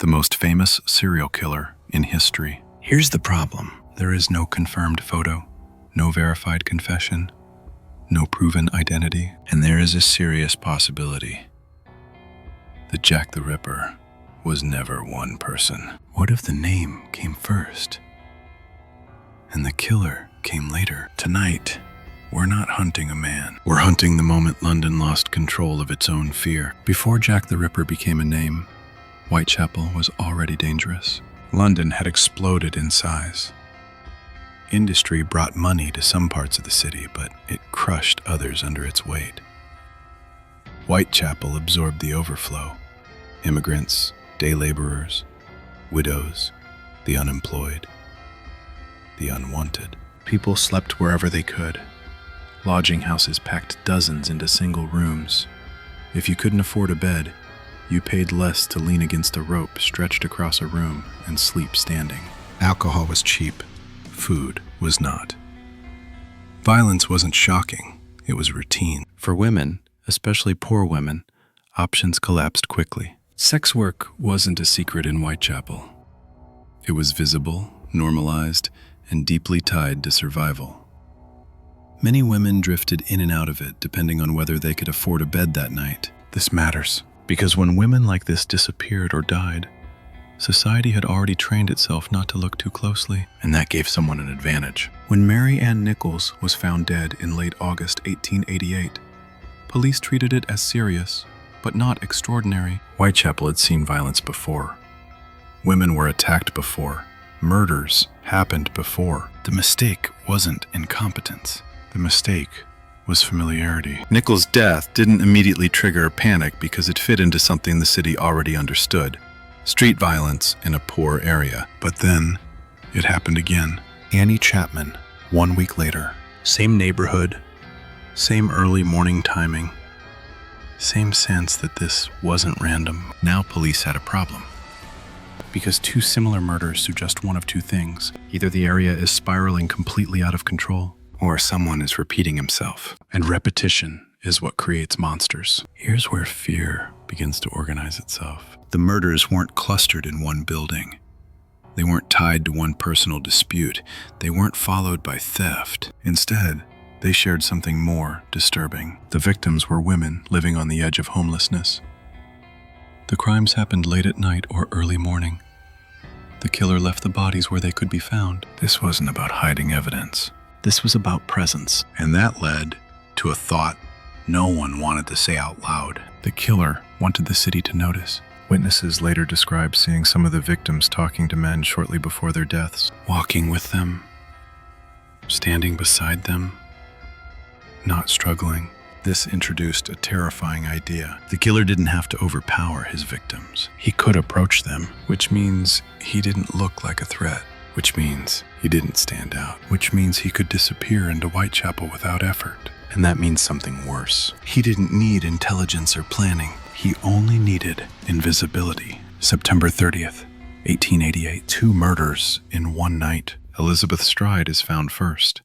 the most famous serial killer in history. Here's the problem. There is no confirmed photo, no verified confession, no proven identity, and there is a serious possibility that Jack the Ripper was never one person. What if the name came first and the killer came later? Tonight, we're not hunting a man. We're hunting the moment London lost control of its own fear. Before Jack the Ripper became a name, Whitechapel was already dangerous. London had exploded in size. Industry brought money to some parts of the city, but it crushed others under its weight. Whitechapel absorbed the overflow. Immigrants, day laborers, widows, the unemployed, the unwanted. People slept wherever they could. Lodging houses packed dozens into single rooms. If you couldn't afford a bed, you paid less to lean against a rope stretched across a room and sleep standing. Alcohol was cheap. Food was not. Violence wasn't shocking. It was routine. For women, especially poor women, options collapsed quickly. Sex work wasn't a secret in Whitechapel. It was visible, normalized, and deeply tied to survival. Many women drifted in and out of it depending on whether they could afford a bed that night. This matters, because when women like this disappeared or died, society had already trained itself not to look too closely, and that gave someone an advantage. When Mary Ann Nichols was found dead in late August 1888, police treated it as serious, but not extraordinary. Whitechapel had seen violence before. Women were attacked before. Murders happened before. The mistake wasn't incompetence. The mistake was familiarity. Nichols' death didn't immediately trigger a panic because it fit into something the city already understood: street violence in a poor area. But then, it happened again. Annie Chapman, 1 week later. Same neighborhood, same early morning timing, same sense that this wasn't random. Now police had a problem, because two similar murders suggest one of two things. Either the area is spiraling completely out of control, or someone is repeating himself. And repetition is what creates monsters. Here's where fear begins to organize itself. The murders weren't clustered in one building. They weren't tied to one personal dispute. They weren't followed by theft. Instead, they shared something more disturbing. The victims were women living on the edge of homelessness. The crimes happened late at night or early morning. The killer left the bodies where they could be found. This wasn't about hiding evidence. This was about presence. And that led to a thought no one wanted to say out loud. The killer wanted the city to notice. Witnesses later described seeing some of the victims talking to men shortly before their deaths, walking with them, standing beside them, not struggling. This introduced a terrifying idea. The killer didn't have to overpower his victims. He could approach them, which means he didn't look like a threat, which means he didn't stand out, which means he could disappear into Whitechapel without effort. And that means something worse. He didn't need intelligence or planning. He only needed invisibility. September 30th, 1888. 2 murders in one night. Elizabeth Stride is found first.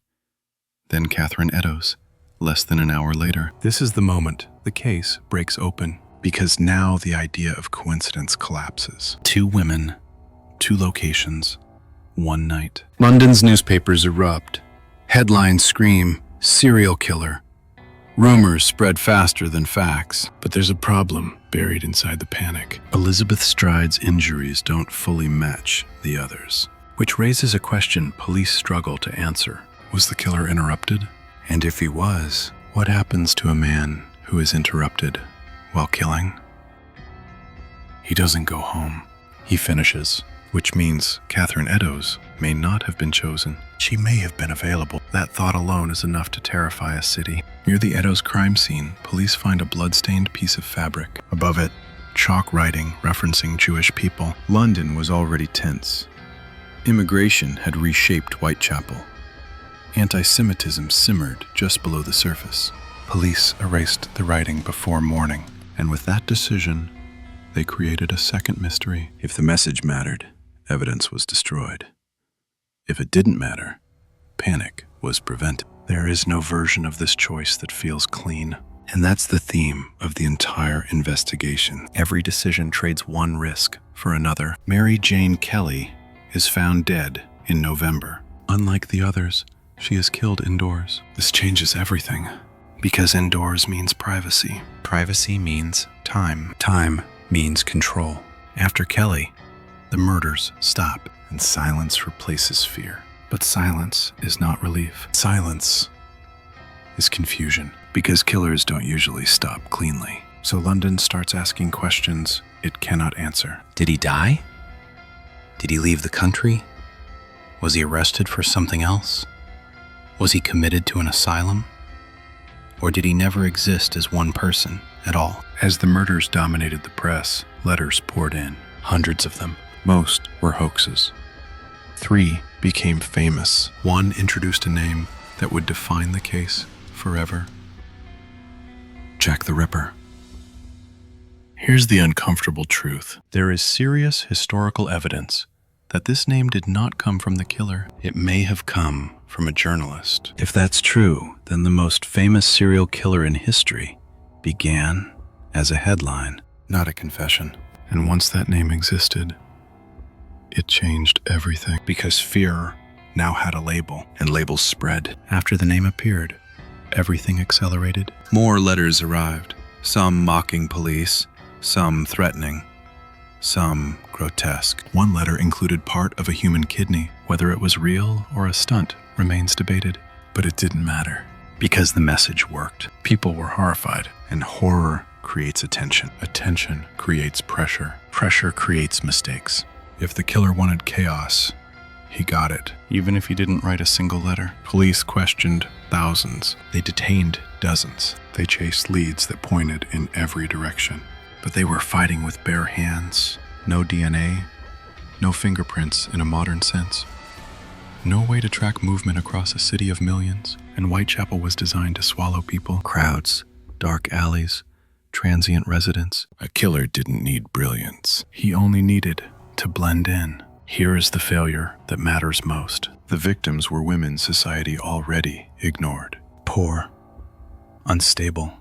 Then Catherine Eddowes, less than an hour later. This is the moment the case breaks open, because now the idea of coincidence collapses. 2 women, 2 locations, 1 night. London's newspapers erupt. Headlines scream, "Serial killer." Rumors spread faster than facts, but there's a problem buried inside the panic. Elizabeth Stride's injuries don't fully match the others, which raises a question police struggle to answer. Was the killer interrupted? And if he was, what happens to a man who is interrupted while killing? He doesn't go home. He finishes, which means Catherine Eddowes may not have been chosen. She may have been available. That thought alone is enough to terrify a city. Near the Eddowes crime scene, police find a blood-stained piece of fabric. Above it, chalk writing referencing Jewish people. London was already tense. Immigration had reshaped Whitechapel. Anti-Semitism simmered just below the surface. Police erased the writing before morning, and with that decision, they created a second mystery. If the message mattered, evidence was destroyed. If it didn't matter, panic was prevented. There is no version of this choice that feels clean. And that's the theme of the entire investigation. Every decision trades one risk for another. Mary Jane Kelly is found dead in November. Unlike the others, she is killed indoors. This changes everything, because indoors means privacy. Privacy means time. Time means control. After Kelly, the murders stop, and silence replaces fear. But silence is not relief. Silence is confusion, because killers don't usually stop cleanly. So London starts asking questions it cannot answer. Did he die? Did he leave the country? Was he arrested for something else? Was he committed to an asylum? Or did he never exist as one person at all? As the murders dominated the press, letters poured in, hundreds of them. Most were hoaxes. 3 became famous. 1 introduced a name that would define the case forever. Jack the Ripper. Here's the uncomfortable truth. There is serious historical evidence that this name did not come from the killer. It may have come from a journalist. If that's true, then the most famous serial killer in history began as a headline, not a confession. And once that name existed, it changed everything, because fear now had a label, and labels spread. After the name appeared, everything accelerated. More letters arrived, some mocking police, some threatening, some grotesque. One letter included part of a human kidney. Whether it was real or a stunt remains debated, but it didn't matter, because the message worked. People were horrified, and horror creates attention. Attention creates pressure. Pressure creates mistakes. If the killer wanted chaos, he got it, even if he didn't write a single letter. Police questioned thousands. They detained dozens. They chased leads that pointed in every direction. But they were fighting with bare hands. No DNA, no fingerprints in a modern sense. No way to track movement across a city of millions. And Whitechapel was designed to swallow people. Crowds, dark alleys, transient residents. A killer didn't need brilliance. He only needed to blend in. Here is the failure that matters most. The victims were women society already ignored. Poor, unstable,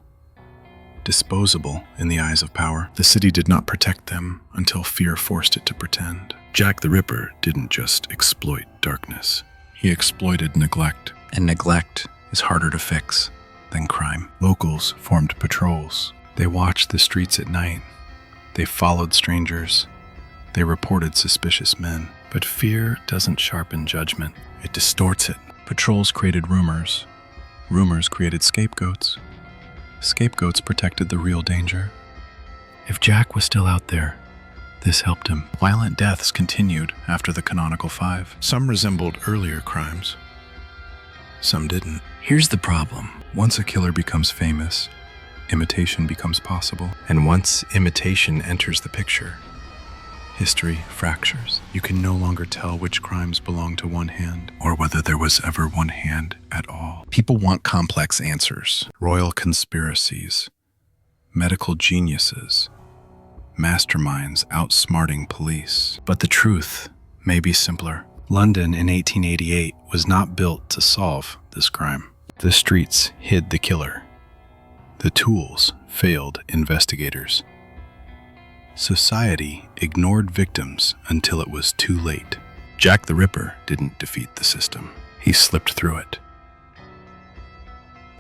disposable in the eyes of power. The city did not protect them until fear forced it to pretend. Jack the Ripper didn't just exploit darkness. He exploited neglect. And neglect is harder to fix than crime. Locals formed patrols. They watched the streets at night. They followed strangers. They reported suspicious men. But fear doesn't sharpen judgment. It distorts it. Patrols created rumors. Rumors created scapegoats. Scapegoats protected the real danger. If Jack was still out there, this helped him. Violent deaths continued after the Canonical Five. Some resembled earlier crimes. Some didn't. Here's the problem. Once a killer becomes famous, imitation becomes possible. And once imitation enters the picture, history fractures. You can no longer tell which crimes belong to one hand, or whether there was ever one hand at all. People want complex answers. Royal conspiracies, medical geniuses, masterminds outsmarting police. But the truth may be simpler. London in 1888 was not built to solve this crime. The streets hid the killer. The tools failed investigators. Society ignored victims until it was too late. Jack the Ripper didn't defeat the system. He slipped through it.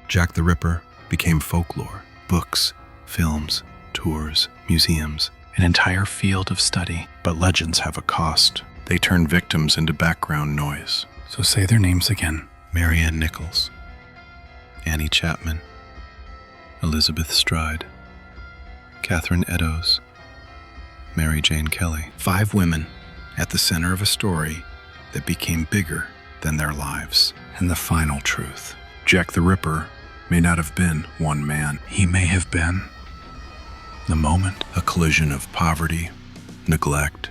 Jack the Ripper became folklore. Books, films, tours, museums, an entire field of study. But legends have a cost. They turn victims into background noise. So say their names again. Marianne Nichols, Annie Chapman, Elizabeth Stride, Catherine Eddowes, Mary Jane Kelly. 5 women at the center of a story that became bigger than their lives. And the final truth. Jack the Ripper may not have been one man. He may have been the moment. A collision of poverty, neglect,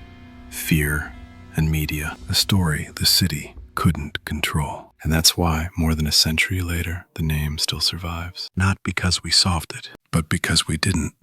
fear, and media. A story the city couldn't control. And that's why, more than a century later, the name still survives. Not because we solved it, but because we didn't.